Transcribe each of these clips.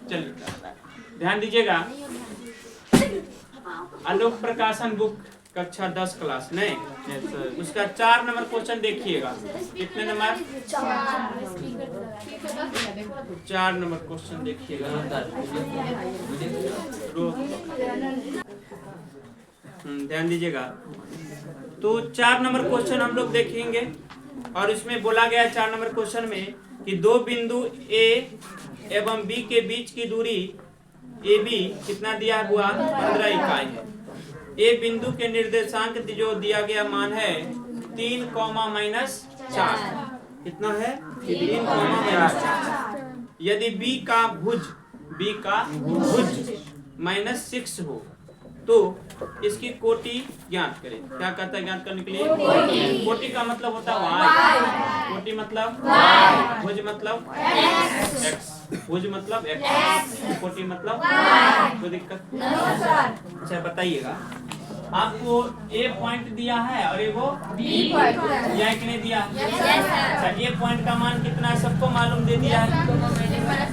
चलिए ध्यान दीजिएगा, आलोक प्रकाशन बुक कक्षा 10 क्लास नहीं, उसका 4 नंबर क्वेश्चन देखिएगा। कितने नंबर? 4 नंबर क्वेश्चन देखिएगा। ध्यान दीजिएगा, तो 4 नंबर क्वेश्चन हम लोग देखेंगे और इसमें बोला गया 4 नंबर क्वेश्चन में कि दो बिंदु ए एवं बी के बीच की दूरी ए बी कितना दिया हुआ 15 इकाई है। ए बिंदु के निर्देशांक जो दिया गया मान है 3, -4। कितना है? 3, -4। यदि बी का भुज -6 हो तो इसकी कोटि ज्ञात करें। क्या कहता है ज्ञात करने के लिए? कोटि का मतलब होता है y। कोटि मतलब y, भुज मतलब x, भुज मतलब x, कोटि मतलब y। कोई दिक्कत? अच्छा बताइएगा, आपको ए पॉइंट दिया है और एगो बी पॉइंट दिया है कि नहीं दिया? अच्छा, ए पॉइंट का मान कितना है सबको मालूम दे दिया है।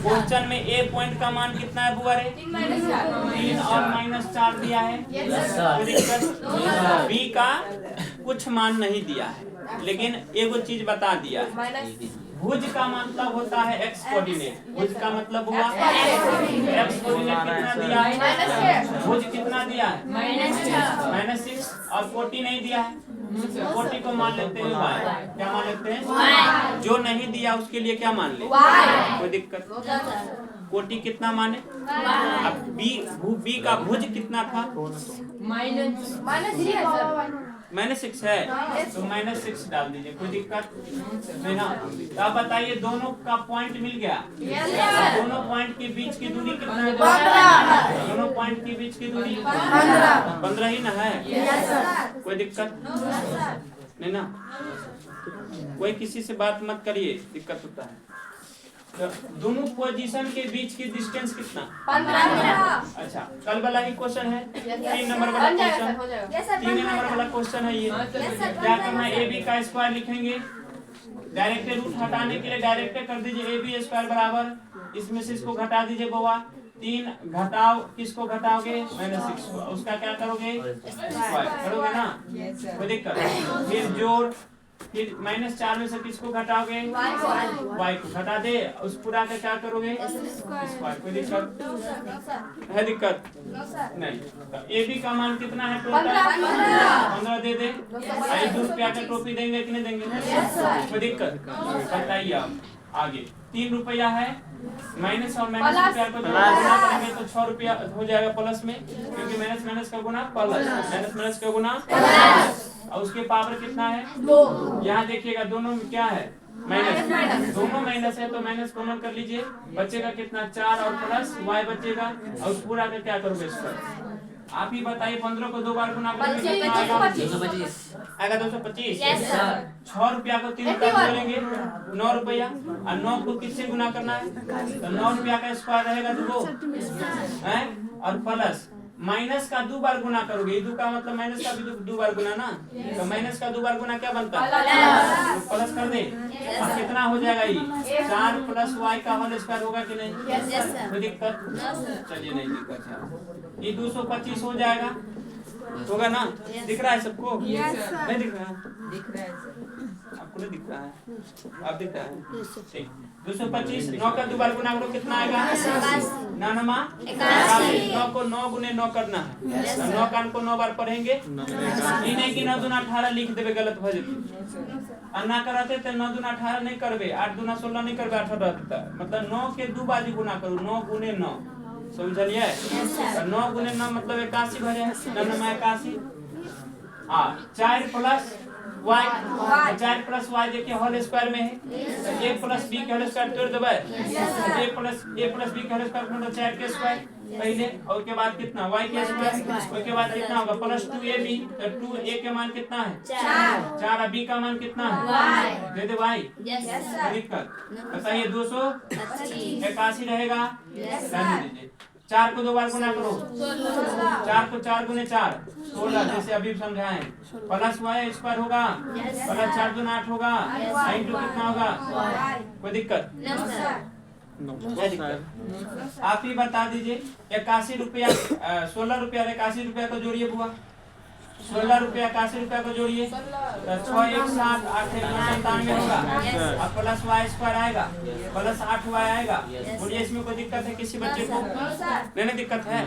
क्वेश्चन में ए पॉइंट का मान कितना है बुआ रे? 3 और -4 दिया है। कोई दिक्कत? बी का कुछ मान नहीं दिया है, लेकिन एगो चीज बता दिया है। भुज का मतलब होता है एक्स कोऑर्डिनेट। भुज का मतलब हुआ एक्स कोऑर्डिनेट कितना दिया है? भुज कितना दिया है? -6। और कोटि नहीं दिया है, कोटि को मान लेते हैं y। क्या मान लेते हैं? जो नहीं दिया उसके लिए क्या मान ले? कोई दिक्कत? कोटि कितना माने? अब बी का भुज कितना था? -6 है, तो -6 डाल दीजिए। कोई दिक्कत नहीं ना? तो आप बताइए, दोनों का पॉइंट मिल गया? दोनों पॉइंट के बीच की दूरी कितना है? 15। दोनों पॉइंट के बीच की दूरी 15 ही ना है? कोई दिक्कत नहीं ना? कोई किसी से बात मत करिए, दिक्कत होता है। तो दोनों पोजीशन के बीच की डिस्टेंस कितना? 15। अच्छा, कल वाला ही क्वेश्चन है, 3 नंबर वाला क्वेश्चन, 3 नंबर वाला क्वेश्चन है ये। क्या करना है? ए बी का स्क्वायर लिखेंगे, डायरेक्ट रूट हटाने के लिए डायरेक्ट कर दीजिए। ए बी स्क्वायर बराबर, इसमें से इसको घटा दीजिए बउआ। 3 घटाओ, किसको घटाओगे? -6 को। उसका क्या करोगे? स्क्वायर करोगे ना? कोई दिक्कत? फिर जोड़, फिर -4 में से किसको घटाओगे? y को घटा दे, उस पूरा का क्या करोगे? स्क्वायर। कोई दिक्कत है? दिक्कत नहीं। तो ए बी का मान कितना है टोटल? 15 दे दे। 2 रुपया का टोपी देंगे कि नहीं देंगे? कोई दिक्कत? बताइए आप आगे। 3 रुपया है, माइनस और माइनस रुपया को गुना करेंगे तो 6 रुपया हो जाएगा प्लस में, क्योंकि माइनस का गुना प्लस, माइनस का गुना प्लस। और उसके पावर कितना है? 2। यहाँ देखिएगा दोनों में क्या है? माइनस। दोनों माइनस है तो माइनस कॉमन कर लीजिए, बचेगा कितना? 4 और प्लस y बचेगा। और उस पूरा का क्या करोगे? स्क्वायर। आप ही बताइए, 15 को 2 बार गुना करेंगे कितना आएगा? 225 आएगा। 225। 6 रुपया को 3 रुपया करेंगे 9 रुपया, और 9 को किससे गुना करना है? तो 9 रुपया का स्क्वायर रहेगा 2 है, और प्लस माइनस का 2 बार गुना करोगे। इधर का मतलब माइनस का भी 2 बार गुना ना, तो माइनस का 2 बार गुना क्या बनता है? तो प्लस कर दे। और कितना हो जाएगा? ये 4 + y का होल स्क्वायर होगा कि नहीं? कोई दिक्कत? चलिए नहीं दिक्कत है। ये 225 हो जाएगा, होगा ना? दिख रहा है सबको? नहीं दिख रहा है? दिख रहा है। आपको नहीं दिख रहा है? आप दिख रहा है? ठीक। 225, 9 का 2 बार गुना करो, कितना आएगा? 9 को 9 गुने 9 करना है। 9 का को 9 बार पढ़ेंगे, ये नहीं कि 9 दूना 18 लिख देवे, गलत हो जाती। और ना कराते तो 9 दूना 18 नहीं करबे, 8 दूना 16 नहीं करबे, 18 रहता। मतलब 9 के 2 बार गुना करो, 9 गुने 9, समझलिए? 9 गुने 9 मतलब 81 भरे, 9 81। 4 + y, 4 + y देखिए होल स्क्वायर में है, तो a + b के होल स्क्वायर तोड़ देबै। a + b के होल स्क्वायर मतलब 4 के स्क्वायर पहले, और के बाद कितना? y के स्क्वायर। उसके बाद कितना होगा? +2ab, तो 2a के मान कितना है? 4 और b का मान कितना है? दे दे y। दिक्कत बताइए? 281 रहेगा। 4 को 2 बार गुना करो, 4 को 4 गुने 4 16, जैसे अभी समझाएं। प्लस y स्क्वायर होगा, प्लस 4 दूना 8 होगा, इंटू कितना होगा, कोई दिक्कत? आप ही बता दीजिए। 81 रुपया 16 रुपया 81 रुपया को जोड़िए बुआ, 16 रुपया 81 रुपया को जोड़िए, 6 1 7 8 1 97 होगा। अब प्लस y स्क्वायर आएगा, प्लस 8y आएगा। बोलिए इसमें कोई दिक्कत है किसी बच्चे को? नहीं दिक्कत है,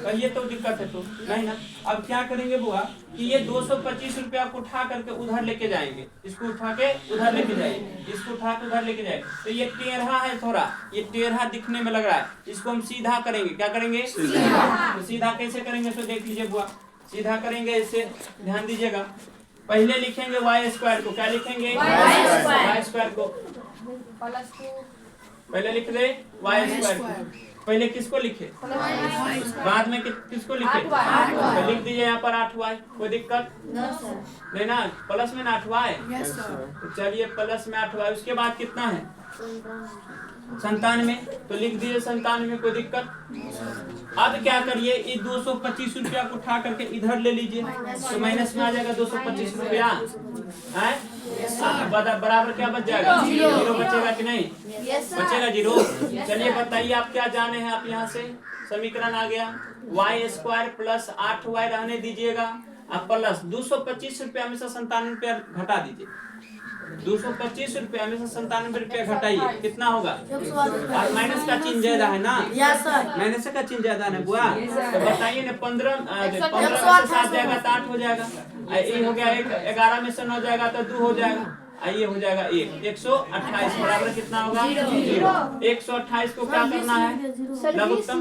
कहिए तो दिक्कत है तो नहीं ना। अब क्या करेंगे बुआ कि ये 225 रुपया को उठा करके उधर लेके जाएंगे, इसको उठा के उधर लेके जाएंगे, इसको उठा के उधर लेके जाएंगे। तो ये टेढ़ा है, थोड़ा ये टेढ़ा दिखने में लग रहा है, इसको हम सीधा करेंगे। क्या करेंगे? तो सीधा कैसे करेंगे तो देख लीजिए बुआ। सीधा करेंगे इससे, ध्यान दीजिएगा। पहले लिखेंगे y स्क्वायर को, क्या लिखेंगे? y स्क्वायर को पहले लिख ले, y स्क्वायर को। पहले किसको लिखे? बाद में किसको लिखे? तो लिख दीजिए यहाँ पर 8y, कोई दिक्कत नहीं ना? प्लस में 8y, तो चलिए प्लस में 8y। उसके बाद कितना है? 97, तो लिख दीजिए 97, कोई दिक्कत? अब क्या करिए, ये 225 रुपया को उठा करके इधर ले लीजिए, तो माइनस में आ जाएगा 225 रुपया, बराबर क्या बच जाएगा? 0 बचेगा कि नहीं? बचेगा 0। चलिए बताइए आप क्या जाने हैं। आप यहाँ से समीकरण आ गया, y स्क्वायर प्लस 8y रहने दीजिएगा, अब प्लस 225 रुपया में से 97 रुपया घटा दीजिए। 225 रुपया में से 97 रुपया घटाइए, कितना होगा? और माइनस का चिन्ह ज्यादा है ना? माइनस का चिन्ह ज्यादा है बुआ, तो बताइए ना। 15 में से 7 जाएगा तो 8 हो जाएगा, ये हो गया 1, 11 में से 9 जाएगा तो 2 हो जाएगा, ये हो जाएगा 1। 128 बराबर कितना होगा? 0। 128 को क्या करना है? लघुत्तम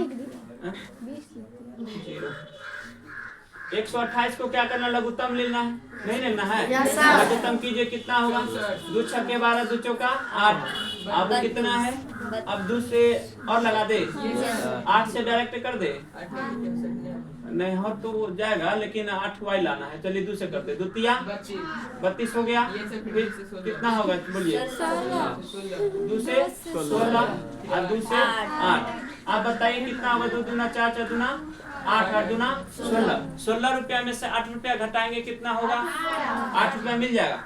128 को क्या करना? लघुत्तम लेना है, नहीं लेना है? लघुत्तम कीजिए, कितना होगा? 2 छक्के 12, 2 चौका 8। अब कितना है? अब 2 से और लगा दे, 8 से डायरेक्ट कर दे, नहीं हो तो जाएगा, लेकिन 8y लाना है। चलिए 2 से कर दे, 2 तिया 32 हो गया। फिर कितना होगा बोलिए? 2 से 16 और 2 से 8। आप बताइए कितना होगा? 2 दूना 4, 4 दूना 8, 8 दूना 16। 16 रुपया में से 8 रुपया घटाएंगे, कितना होगा? 8 रुपया मिल जाएगा।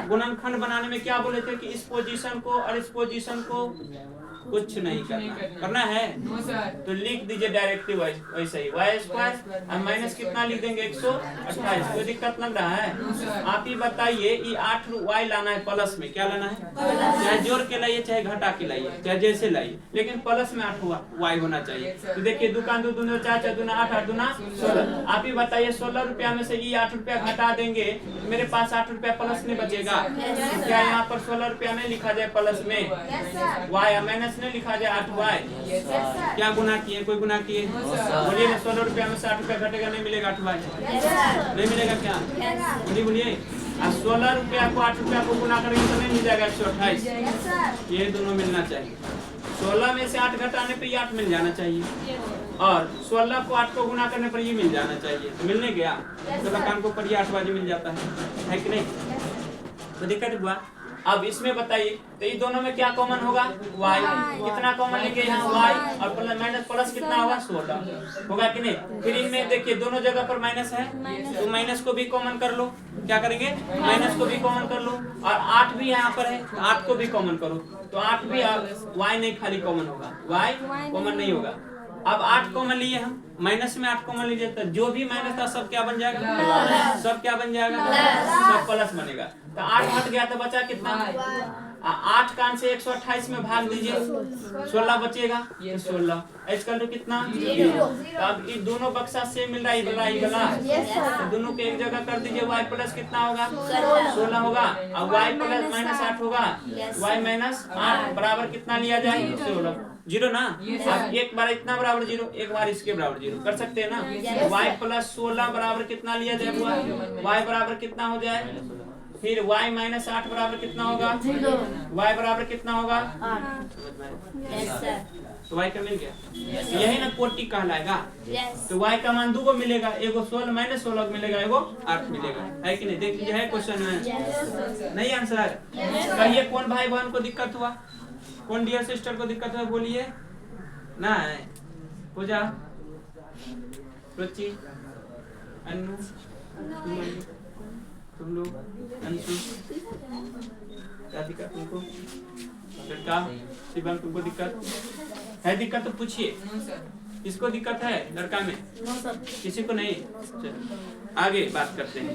गुणनखंड बनाने में क्या बोले थे कि इस पोजीशन को और इस पोजीशन को कुछ नहीं करना है, तो लिख दीजिए डायरेक्टली वैसे ही y स्क्वायर और माइनस कितना लिख देंगे? 128। कोई दिक्कत लग रहा है? आप ही बताइए, ये 8y लाना है प्लस में, क्या लाना है? चाहे जोड़ के लाइए, चाहे घटा के लाइए, चाहे जैसे लाइए, लेकिन प्लस में 8y होना चाहिए। तो देखिए, दुकान 2 दूना 4, 4 दूना 8, 8 दूना 16। आप ही बताइए 16 रुपया में से ये 8 रुपया घटा देंगे, मेरे पास 8 रुपया प्लस में बचेगा। क्या यहाँ पर 16 रुपया नहीं लिखा जाए प्लस में? y माइनस नहीं लिखा जाए 8y? क्या गुना किए? कोई गुना किए? बोलिए ना, 16 रुपया में से 8 रुपया घटेगा, नहीं मिलेगा 8y? नहीं मिलेगा क्या? बोलिए। 16 रुपया को 8 रुपया को गुना करेंगे तो नहीं मिल जाएगा 128? ये दोनों मिलना चाहिए। 16 में से 8 घटाने पर ये 8 मिल जाना चाहिए, और 16 को 8 को गुना करने पर ये मिल जाना चाहिए। तो मिलने गया, तो दुकान को पर ये 8 बजे मिल जाता है कि नहीं? तो दिक्कत हुआ। अब इसमें बताइए, तो ये दोनों में क्या कॉमन होगा? y। कितना कॉमन लेंगे यहाँ? y और प्लस माइनस प्लस कितना होगा? 16 होगा कि नहीं? फिर इनमें देखिए दोनों जगह पर माइनस है, तो माइनस को भी कॉमन कर लो। क्या करेंगे? माइनस को भी कॉमन कर लो, और 8 भी यहाँ पर है, 8 को भी कॉमन करो, तो 8 भी y नहीं खाली कॉमन होगा, y कॉमन नहीं होगा। अब 8 कॉमन लिए हम, माइनस में 8 कॉमन लीजिए, तो जो भी माइनस था सब क्या बन जाएगा? सब क्या बन जाएगा? सब प्लस बनेगा। तो 8 हट गया तो बचा कितना? 8 कान से 128 में भाग दीजिए, 16 बचेगा, ये 16 इसका कितना? तो अब ये दोनों बक्सा सेम मिल रहा है, तो दोनों के एक जगह कर दीजिए। y प्लस कितना होगा? 16 होगा, और y प्लस माइनस 8 होगा, y माइनस 8 बराबर कितना लिया जाए? 16। 0 ना? अब एक बार इतना बराबर 0, एक बार इसके बराबर 0 कर सकते हैं ना? y प्लस 16 बराबर कितना लिया जाए? y बराबर कितना हो जाए? फिर y माइनस 8 बराबर कितना होगा? y बराबर कितना होगा? तो y का मिल गया। यही ना कोटि कहलाएगा। तो y का मान 2 को मिलेगा, एगो 16 माइनस 16 मिलेगा, एगो 8 मिलेगा, है कि नहीं? देख लीजिए, है क्वेश्चन में नहीं आंसर? कहिए कौन भाई बहन को दिक्कत हुआ? कौन डियर सिस्टर को दिक्कत हुआ? बोलिए। नहीं पूजा, रुचि, अनु, तुम लोग, अंशु, राधिका तुमको, लड़का, शिवम तुमको दिक्कत है? दिक्कत तो पूछिए, किसको दिक्कत है लड़का में? किसी को नहीं? चलो आगे बात करते हैं।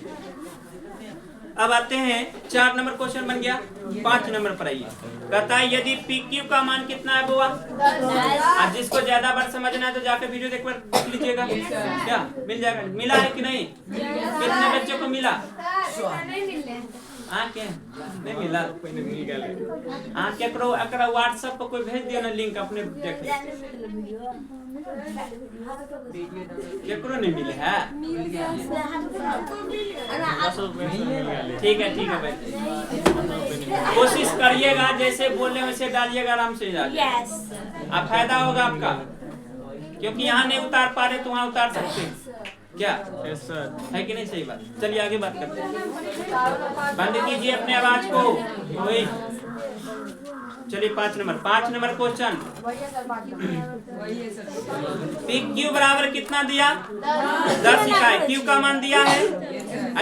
अब आते हैं 4 नंबर क्वेश्चन बन गया। 5 नंबर पर आइए। कहता है यदि पी क्यू का मान कितना है बुआ? आज जिसको ज्यादा बार समझना है तो जाकर वीडियो एक बार देख लीजिएगा, क्या मिल जाएगा? मिला है कि नहीं? कितने बच्चों को मिला? हाँ क्या नहीं मिला? हाँ केकरो एकरा व्हाट्सएप पर कोई भेज दिया ना लिंक, अपने देख केकरो नहीं मिले है? ठीक है भाई, कोशिश करिएगा जैसे बोलने वैसे डालिएगा, आराम से डालिए, अब फायदा होगा आपका, क्योंकि यहाँ नहीं उतार पा रहे तो वहाँ उतार सकते हैं, क्या है कि नहीं? सही बात। चलिए आगे बात करते हैं। बंद कीजिए अपने आवाज को। वही चलिए 5 नंबर क्वेश्चन। पी क्यू बराबर कितना दिया? 10 इकाई। क्यू का मान दिया है,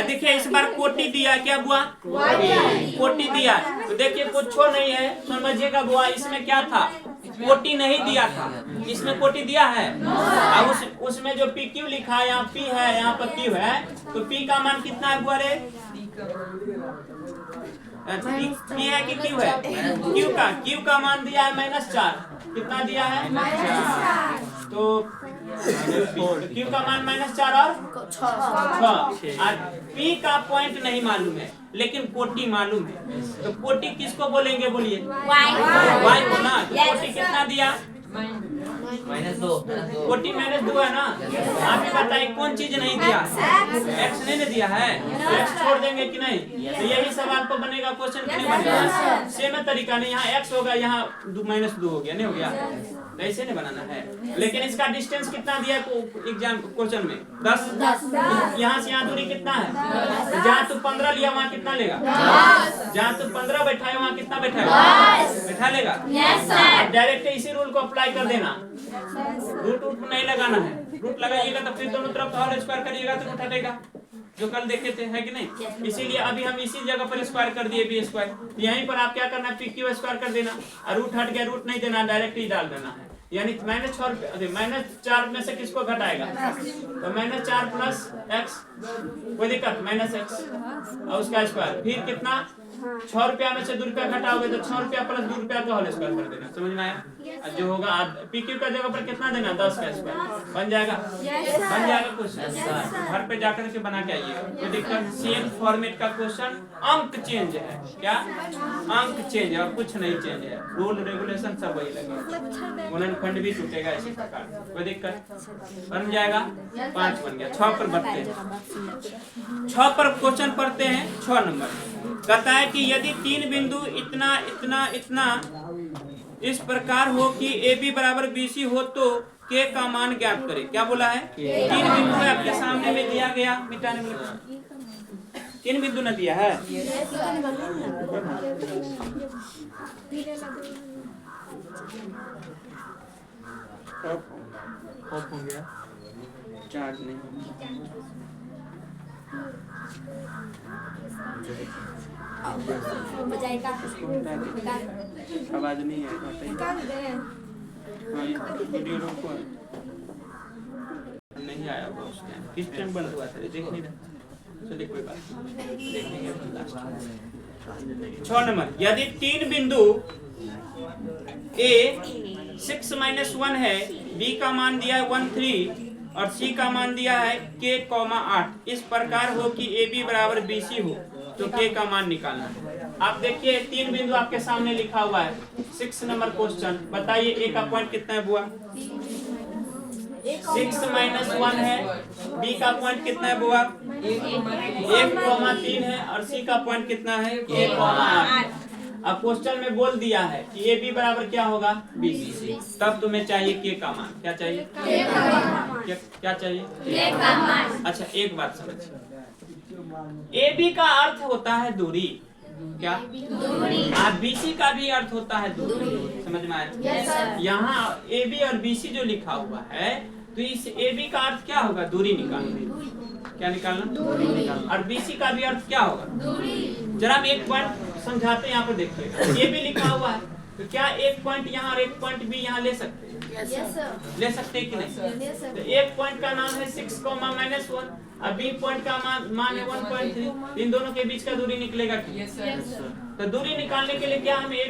देखिए इस बार कोटि दिया, क्या बुआ? कोटि दिया। तो देखिए कुछ नहीं है, समझिएगा बुआ, इसमें क्या था? कोटि नहीं दिया था, इसमें कोटि दिया है। अब उसमें जो पी क्यू लिखा है, यहाँ पी है, यहाँ पर क्यू है, तो पी का मान कितना है बुआ रे? पी है कि क्यू है? क्यू का मान दिया है -4। कितना दिया है? तो क्यू का मान -4 और 6। पी का पॉइंट नहीं मालूम है, लेकिन कोटि मालूम है। तो कोटि किसको बोलेंगे? बोलिए वाई को ना। तो कोटि कितना दिया? -2। कोटि -2 है ना? आप ही बताइए कौन चीज नहीं दिया? एक्स नहीं दिया है, एक्स छोड़ देंगे कि नहीं? तो यही सवाल पर बनेगा क्वेश्चन, नहीं बनेगा? सेम तरीका नहीं, यहाँ एक्स होगा, यहाँ -2 हो गया, नहीं हो गया? ऐसे नहीं बनाना है। लेकिन इसका डिस्टेंस कितना दिया एग्जाम क्वेश्चन में? 10। यहाँ से यहाँ दूरी कितना है? जहाँ तू 15 लिया वहाँ कितना लेगा? जहाँ तू 15 बैठाए वहाँ कितना बैठा लेगा? डायरेक्ट इसी रूल को अप्लाई कर देना, रूट नहीं लगाना है। रूट लगाइएगा तो फिर दोनों तरफ होल स्क्वायर करिएगा तो रूट हटेगा, जो कल देखे थे, है कि नहीं? इसीलिए अभी हम इसी जगह पर स्क्वायर कर दिए, बी स्क्वायर। यहीं पर आप क्या करना है? पी क्यू स्क्वायर कर देना, और रूट हट गया, रूट नहीं देना, डायरेक्ट ही डाल देना है। यानी -4 में से किसको घटाएगा? तो -4 प्लस एक्स, कोई दिक्कत? -x और उसका स्क्वायर, फिर कितना? 6 रुपया में से 2 रुपया घटाओगे तो 6 रुपया प्लस 2 रुपया का होल स्क्वायर कर देना। समझ में आया? जो होगा पी क्यू का जगह पर कितना देना? 10 का स्क्वायर। बन जाएगा? बन जाएगा क्वेश्चन। घर पे जाकर के बना के आइए, कोई दिक्कत? सेम फॉर्मेट का क्वेश्चन, अंक चेंज है, क्या अंक चेंज है और कुछ नहीं चेंज है, रूल रेगुलेशन सब वही लगेगा, गुणनखंड भी टूटेगा इसी प्रकार। कोई दिक्कत? बन जाएगा? 5 बन गया। 6 पर बढ़ते हैं। 6 पर क्वेश्चन पढ़ते हैं। 6 नंबर कहता है कि यदि 3 बिंदु इतना इस प्रकार हो कि ए बी बराबर BC हो तो के का मान ज्ञात करें। क्या बोला है? 3 बिंदु है आपके सामने में दिया गया, मिटाने में 3 बिंदु न दिया है। ऑफ हो गया, चार्ज नहीं। आवाज नहीं है, वीडियो रोको, नहीं आया वो उस टाइम। किस टाइम बंद हुआ था देख नहीं रहा? चलिए कोई बात नहीं, देखेंगे लास्ट। 6 नंबर, यदि 3 बिंदु A 6 - 1 है, B का मान दिया है 1 3 और C का मान दिया है K, 8, इस प्रकार हो कि AB बराबर BC हो तो K का मान निकालना है। आप देखिए 3 बिंदु आपके सामने लिखा हुआ है। 6 नंबर क्वेश्चन, बताइए A का पॉइंट कितना है बुआ? 6 - 1 है, B का पॉइंट कितना है बुआ? 1,3 है और C का पॉइंट कितना है? 1,8। अब क्वेश्चन में बोल दिया है कि ए बी बराबर क्या होगा? BC। तब तुम्हें चाहिए के का मान। क्या चाहिए? क्या चाहिए? के का मान। अच्छा एक बात समझिए, ए बी का अर्थ होता है दूरी, क्या आप बीसी का भी अर्थ होता है दूरी, समझ में आया? यहाँ ए बी और बीसी जो लिखा हुआ है तो इस ए बी का अर्थ क्या होगा? दूरी निकालना। क्या निकालना? दूरी निकालना। और बीसी का भी अर्थ क्या होगा? दूरी। जरा हम एक पॉइंट समझाते हैं, यहाँ पर देखिएगा ए बी लिखा हुआ है तो क्या एक पॉइंट यहाँ और एक पॉइंट भी यहाँ ले सकते हैं? ले सकते हैं कि नहीं? तो एक पॉइंट का नाम है 6,-1 और बी पॉइंट का मान है 1.3। इन दोनों के बीच का दूरी निकलेगा कि? तो दूरी निकालने के लिए क्या हम ए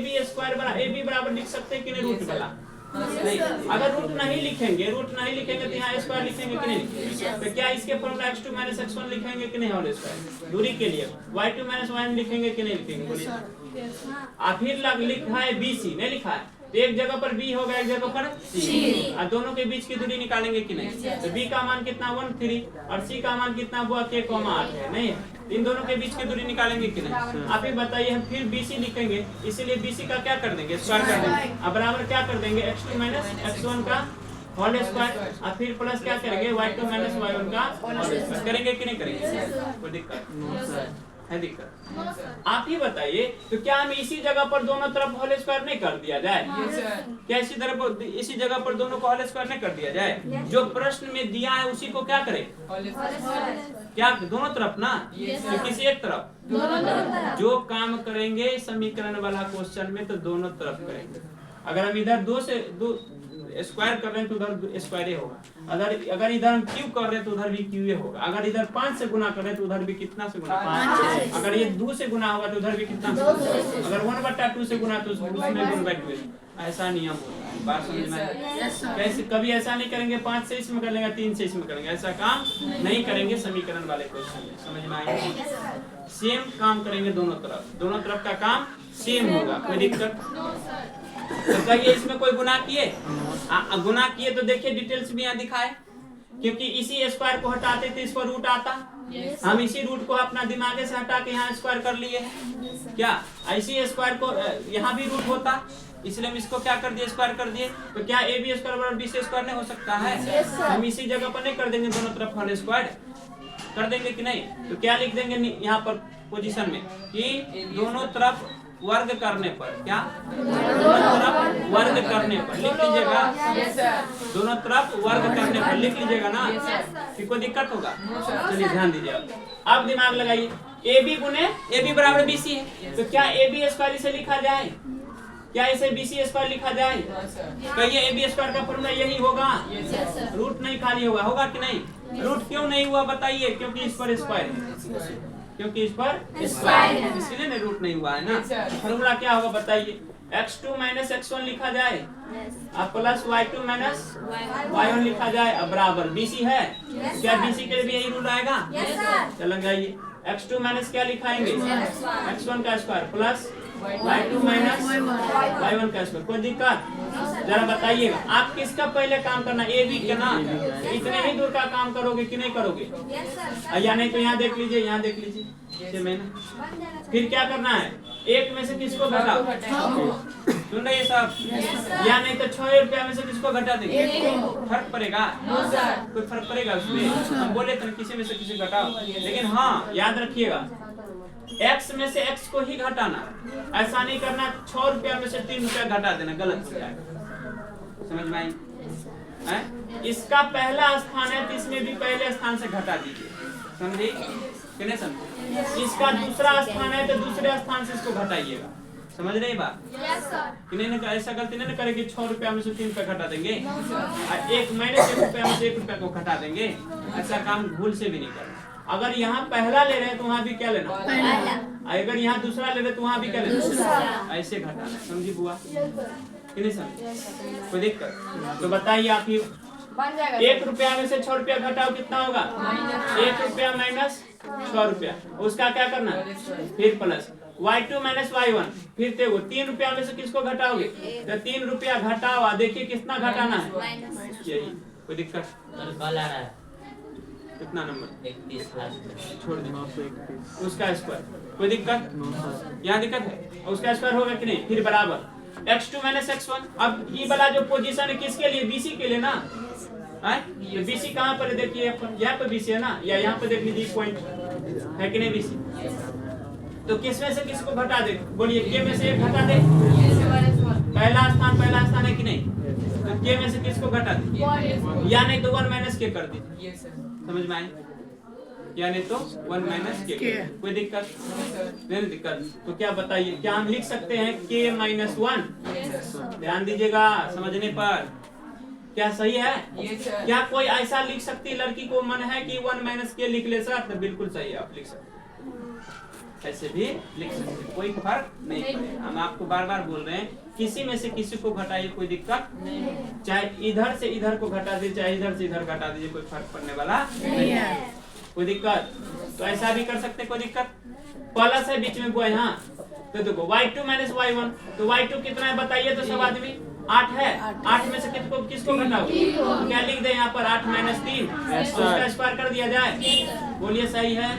बी बराबर लिख सकते हैं कि नहीं? रूट वाला नहीं। अगर रूट नहीं लिखेंगे तो यहाँ स्क्वायर लिखेंगे कि नहीं लिखेंगे? तो क्या इसके फॉर्मूला x2 - x1 लिखेंगे कि नहीं? होल स्क्वायर दूरी के लिए y2 - y1 लिखेंगे कि नहीं लिखेंगे? बोलिए। फिर लिखा है BC, नहीं लिखा है तो एक जगह पर B होगा, एक जगह पर C और दोनों के बीच की दूरी निकालेंगे कि नहीं? तो B का मान कितना 1,3 और C का मान कितना हुआ k,8 है, नहीं है? इन दोनों के बीच की दूरी निकालेंगे कि नहीं? आप ही बताइए। हम फिर BC लिखेंगे, इसीलिए BC का क्या कर देंगे? स्क्वायर कर देंगे। अब बराबर क्या कर देंगे? x2 - x1 का होल स्क्वायर और फिर प्लस क्या करेंगे? y2 - y1 का होल स्क्वायर करेंगे कि नहीं करेंगे? कोई दिक्कत है? दिक्कत आप ही बताइए। तो क्या हम इसी जगह पर दोनों तरफ होल स्क्वायर नहीं कर दिया जाए? क्या इसी जगह पर दोनों को होल स्क्वायर नहीं कर दिया जाए? जो प्रश्न में दिया है उसी को क्या करें? क्या दोनों तरफ ना? तो किसी एक तरफ जो काम करेंगे समीकरण वाला क्वेश्चन में तो दोनों तरफ करेंगे। अगर हम इधर 2 से 2 स्क्वायर कर रहे हैं तो उधर स्क्वायर ही होगा। अगर इधर हम क्यूब कर रहे हैं तो उधर भी क्यूब होगा। अगर इधर 5 से गुना कर रहे हैं तो उधर भी कितना से गुना? 5। अगर ये 2 से गुना होगा तो उधर भी कितना? अगर 1/2 से गुना तो उसमें 1/2। ऐसा नियम होता है। बात समझ में? कैसे कभी ऐसा नहीं करेंगे 5 से इसमें कर लेंगे, 3 से इसमें करेंगे, ऐसा काम नहीं करेंगे समीकरण वाले क्वेश्चन में। समझ में आएगा? सेम काम करेंगे दोनों तरफ का काम सेम होगा। कोई दिक्कत? तो कहिए इसमें कोई गुना किए तो देखिए डिटेल्स भी यहाँ दिखाए, क्योंकि इसी स्क्वायर को हटाते थे इस पर रूट आता। हम इसी रूट को अपना दिमाग से हटा के यहाँ स्क्वायर कर लिए। क्या इसी स्क्वायर को यहाँ भी रूट होता, इसलिए हम इसको क्या कर दिए? स्क्वायर कर दिए। तो क्या ए बी स्क्वायर बराबर बी सी स्क्वायर नहीं हो सकता है? हम इसी जगह पर नहीं कर देंगे? दोनों तरफ होल स्क्वायर कर देंगे कि नहीं? तो क्या लिख देंगे यहाँ पर पोजीशन में कि दोनों तरफ वर्ग करने पर, क्या दोनों तरफ वर्ग करने पर लिख लीजिएगा। दोनों तरफ वर्ग करने पर लिख लीजिएगा ना, कि कोई दिक्कत होगा? चलिए ध्यान दीजिए। अब दिमाग लगाइए। ए बी गुने ए बी बराबर बी सी है, तो क्या ए बी स्क्वायर इसे लिखा जाए? क्या इसे बी सी स्क्वायर लिखा जाए? कहिए ए बी स्क्वायर का फॉर्मूला यही होगा। रूट नहीं खाली होगा कि नहीं? रूट क्यों नहीं हुआ बताइए? क्योंकि इस पर स्क्वायर है, इसलिए ना रूट नहीं हुआ है ना। फॉर्मूला क्या होगा बताइए? x2 - x1 लिखा जाए अब प्लस y2 - y1 लिखा जाए अब बराबर BC है। क्या BC के लिए भी यही रूल आएगा? चलो जाइए। x2 माइनस क्या लिखाएंगे? x1 का स्क्वायर प्लस y2 - y1 का स्क्वायर। कोई दिक्कत? जरा बताइएगा। आप किसका पहले काम करना? ए बी के ना? इतने ही दूर का काम करोगे कि नहीं करोगे? या नहीं तो यहाँ देख लीजिए मैंने। फिर क्या करना है? एक में से किसको घटाओ? सुन रहे सब? या नहीं तो 6 रुपया में से किसको घटा देंगे? फर्क पड़ेगा? कोई फर्क पड़ेगा उसमें? हम बोले तो किसी में से किसी घटाओ, लेकिन हाँ याद रखिएगा x में से x को ही घटाना। ऐसा नहीं करना 6 रुपया में से 3 रुपया घटा देना, गलत हो जाएगा। समझ में आई? इसका पहला स्थान है तो इसमें भी पहले स्थान से घटा दीजिए। समझे कि नहीं समझे? इसका दूसरा स्थान है तो दूसरे स्थान से इसको घटाइएगा। समझ रहे बात? कि नहीं? ऐसा गलती नहीं करेंगे 6 रुपया में से 3 रुपया घटा देंगे और -1 रुपया में से 1 रुपया को घटा देंगे। ऐसा काम भूल से भी नहीं करना। अगर यहाँ पहला ले रहे हैं तो वहाँ भी क्या लेना? अगर यहाँ दूसरा ले रहे तो वहाँ भी क्या लेना? ऐसे घटाना। समझी बुआ कि नहीं समझी? कोई दिक्कत? तो बताइए आप ही। 1 रुपया में से 6 रुपया घटाओ कितना होगा? 1 रुपया माइनस 6 रुपया। उसका क्या करना? फिर प्लस y2 - y1। फिर देखो 3 रुपया में से किसको घटाओगे? तो 3 रुपया घटाओ। देखिए कितना घटाना है? यही। कोई दिक्कत? कितना नंबर? 31 छोड़ दीजिए। उसका स्क्वायर। कोई दिक्कत? यहाँ दिक्कत है? उसका स्क्वायर होगा कि नहीं? फिर बराबर x2 - x1। अब ये वाला जो पोजीशन है किसके लिए? BC के लिए ना। तो BC कहाँ पर देखिए? यहाँ पर BC है ना, या यहाँ पर देख लीजिए पॉइंट है कि नहीं? BC तो किस में से किसको घटा दे? बोलिए, के में से एक घटा दे। पहला स्थान है कि नहीं? तो के में से किसको घटा दे? या नहीं तो 1 माइनस के कर दीजिए। समझ में आए? या नहीं तो 1 माइनस के। कोई दिक्कत नहीं? दिक्कत तो क्या बताइए, क्या हम लिख सकते हैं के माइनस 1? ध्यान दीजिएगा समझने पर। क्या सही है? क्या कोई ऐसा लिख सकती है, लड़की को मन है कि 1 माइनस के लिख ले सर? तो बिल्कुल सही है, आप लिख सकते हैं, ऐसे भी लिख सकते हैं, कोई फर्क नहीं पड़ेगा। हम आपको बार बार बोल रहे हैं, किसी में से किसी को घटाइए, कोई दिक्कत नहीं। चाहे इधर से इधर को घटा दीजिए, चाहे इधर से इधर घटा दीजिए, कोई फर्क पड़ने वाला नहीं है। कोई दिक्कत? तो ऐसा भी कर सकते, कोई दिक्कत? प्लस है बीच में वो यहाँ, तो देखो y2 माइनस y1, तो y2 कितना है बताइए तो सब आदमी? 8 है। 8 में से किसको घटाओगे? तो क्या लिख दे यहाँ पर? 8 माइनस 3, उसका स्क्वायर कर दिया जाए। बोलिए सही है?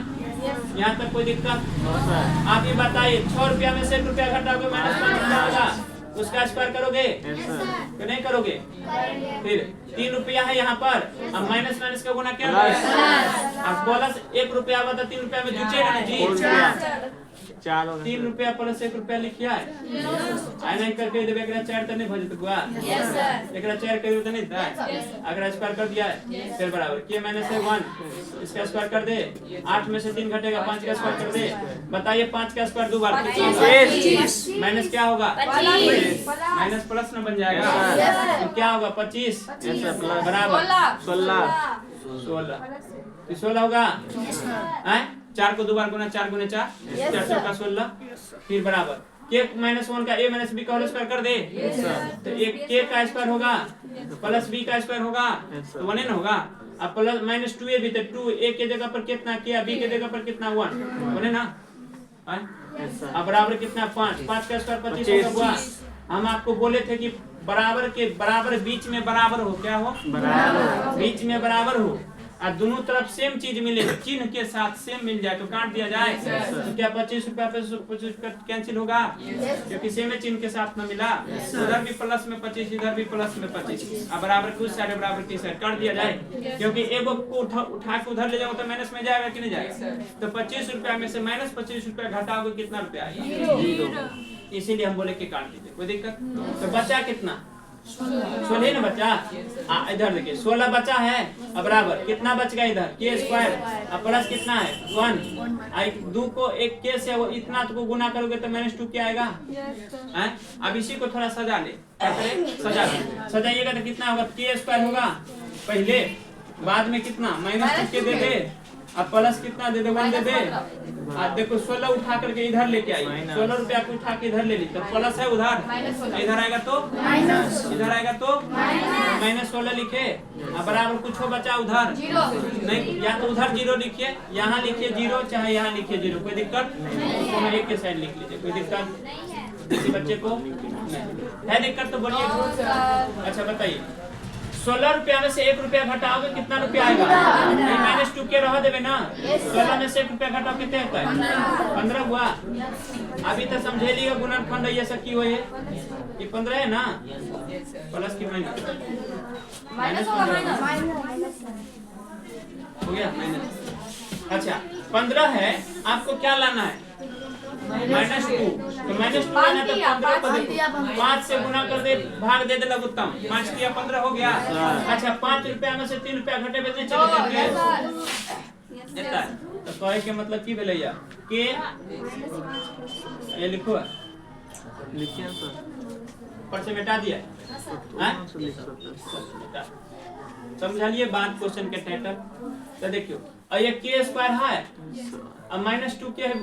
यहाँ तक कोई दिक्कत? आप ये बताइए, 6 रुपया में से 1 रुपया घटाओगे, माइनस 5 रुपया होगा, उसका स्क्वायर करोगे कि नहीं करोगे? फिर 3 रुपया है यहाँ पर, अब माइनस माइनस का गुना क्या होगा? अब प्लस 1 रुपया हुआ तो 3 रुपया में जुटेगा ना जी? 3 रुपया प्लस 1 रुपया लिखिए, आई नहीं करके देवे, एकरा 4 तो नहीं भजे तो गुआ, एकरा 4 करियो तो नहीं था, अगर स्क्वायर कर दिया फिर बराबर के माइनस 1, इसका स्क्वायर कर दे, 8 में से 3 घटेगा, 5 का स्क्वायर कर दे। बताइए 5 का स्क्वायर 2 बार माइनस क्या होगा? माइनस प्लस न बन जाएगा, तो क्या होगा? 25 बराबर 16 होगा। 4 को 2 बार गुना, 4 गुने 4, 4 चौका 16, फिर बराबर के माइनस 1 का a माइनस बी का होल स्क्वायर कर दे, तो एक के का स्क्वायर होगा प्लस बी का स्क्वायर होगा, तो 1 ना होगा। अब प्लस माइनस 2a भी, तो 2a के जगह पर कितना किया, b के जगह पर कितना 1 ना। अब बराबर कितना 5 का स्क्वायर 25 होगा। हम आपको बोले थे कि बराबर के बराबर बीच में बराबर हो, क्या हो? बराबर बीच में बराबर हो, और दोनों तरफ सेम चीज मिले, चिन्ह के साथ सेम मिल जाए तो काट दिया जाए। तो क्या 25 रुपया पे 25 कैंसिल होगा? क्योंकि सेम चिन्ह के साथ में मिला। उधर भी प्लस में 25, इधर भी प्लस में 25, अब बराबर कुछ साइड बराबर की साइड काट दिया जाए, क्योंकि एगो को उठा के उधर ले जाओ तो माइनस में जाएगा कि नहीं जाएगा? तो 25 रुपया में से माइनस 25 रुपया घटाओगे, कितना रुपया आएगा? इसीलिए हम बोले कि काट दीजिए, कोई दिक्कत? तो बचा कितना? 16 ना बचा। इधर देखिए 16 बचा है, अब बराबर कितना बच गया इधर? के स्क्वायर, अब प्लस कितना है 1, 2 को 1 के से वो इतना तो को गुना करोगे तो -2 क्या आएगा? अब इसी को थोड़ा सजा ले, सजाइएगा तो कितना होगा? के स्क्वायर होगा पहले, बाद में कितना -2 के दे दे, अब प्लस कितना दे दे 1 दे दे। अब देखो 16 उठा करके इधर लेके आई, 16 रुपया को उठा के इधर ले ली, तो प्लस है उधर, इधर आएगा तो माइनस, इधर आएगा तो माइनस 16 लिखे। अब बराबर कुछ हो बचा उधर नहीं, या तो उधर 0 लिखिए, यहाँ लिखिए 0, चाहे यहाँ लिखिए 0, कोई दिक्कत नहीं। तो एक के साइड लिख लीजिए, कोई दिक्कत किसी बच्चे को है? दिक्कत तो बोलिए। अच्छा बताइए, 16 रुपया में से 1 रुपया घटाओगे कितना रुपया आएगा? -2 के रह देवे ना। 16 में से 1 रुपया घटाओ कितने होता है? 15 हुआ। अभी तो समझेलिएगा गुणनखंड ये सब की हुई है, ये 15 है ना, प्लस की माइनस हो गया माइनस। अच्छा 15 है, आपको क्या लाना है? -2, तो -2 लाना तो 15 को देखो 5 से गुना कर दे, भाग दे दे लघुत्तम, 5 किया 15 हो गया। अच्छा 5 रुपया में से 3 रुपया घटे बेचने चले जाएंगे, तो कहे के मतलब की भैया के ये लिखो, लिखिए सर, पर से मिटा दिया, समझाइए बात क्वेश्चन के टाइटल। तो देखियो ये के स्क्वायर है, अब -2 के है,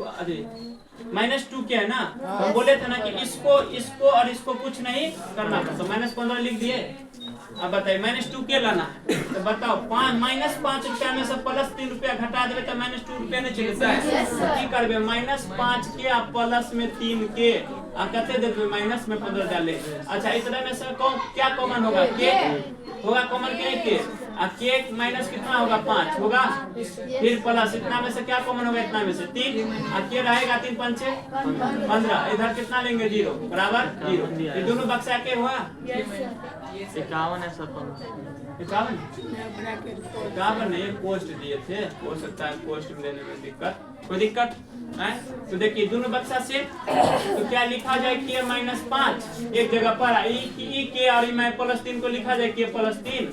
-2 के है ना, हम बोले थे ना कि इसको और इसको कुछ नहीं करना था, तो -15 लिख दिए। अब बताइए -2 के लाना है, तो बताओ -5 रुपया में से प्लस 3 रुपया घटा देवे तो -2 रुपया नहीं चलता है, की करबे? -5 के आ प्लस में 3 के आ कते देबे? माइनस में 15 डाले। अच्छा इतना में से क्या कॉमन होगा? के होगा कॉमन के नहीं के, के माइनस कितना होगा 5 होगा, फिर प्लस इतना में से क्या कॉमन होगा, इतना में से 3 के रहेगा, 3 5 15, इधर कितना लेंगे 0 बराबर 0। ये दोनों बक्सा के हुआ 51 है सब 51 नहीं, पोस्ट दिए थे, हो सकता है पोस्ट में देने में दिक्कत, कोई दिक्कत है। तो देखिए दोनों बक्सा से तो क्या लिखा जाए के माइनस 5 एक जगह पर ई के और प्लस 3 को लिखा जाए के प्लस 3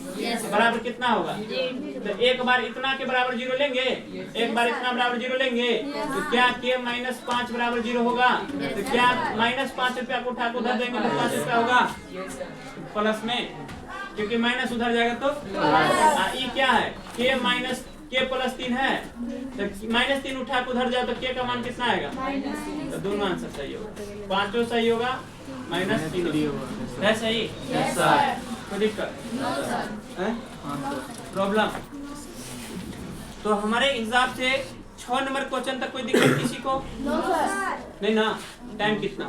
बराबर कितना होगा, तो एक बार इतना के बराबर 0 लेंगे, एक बार इतना बराबर 0 लेंगे, तो क्या के माइनस 5 बराबर 0 होगा, तो क्या माइनस 5 रुपया को उठा कर उधर देंगे तो 5 रुपया होगा प्लस में, क्योंकि माइनस उधर जाएगा तो ई क्या है के माइनस के प्लस 3 है, तो माइनस 3 उठा के उधर जाओ तो के का मान कितना आएगा, तो दोनों आंसर सही होगा, पांचों सही होगा, माइनस 3 होगा, है सही, कोई दिक्कत है प्रॉब्लम। तो हमारे हिसाब से 6 नंबर क्वेश्चन तक कोई दिक्कत किसी को नहीं ना, टाइम कितना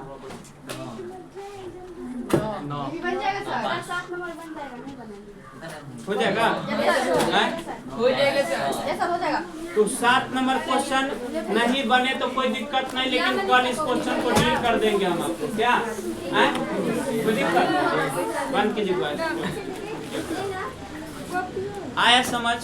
हो जाएगा, हो जाएगा। तो 7 नंबर क्वेश्चन नहीं बने तो कोई दिक्कत नहीं, लेकिन कल इस क्वेश्चन को डील कर देंगे हम आपको, क्या है कोई दिक्कत, बन कीजिए आया समझ।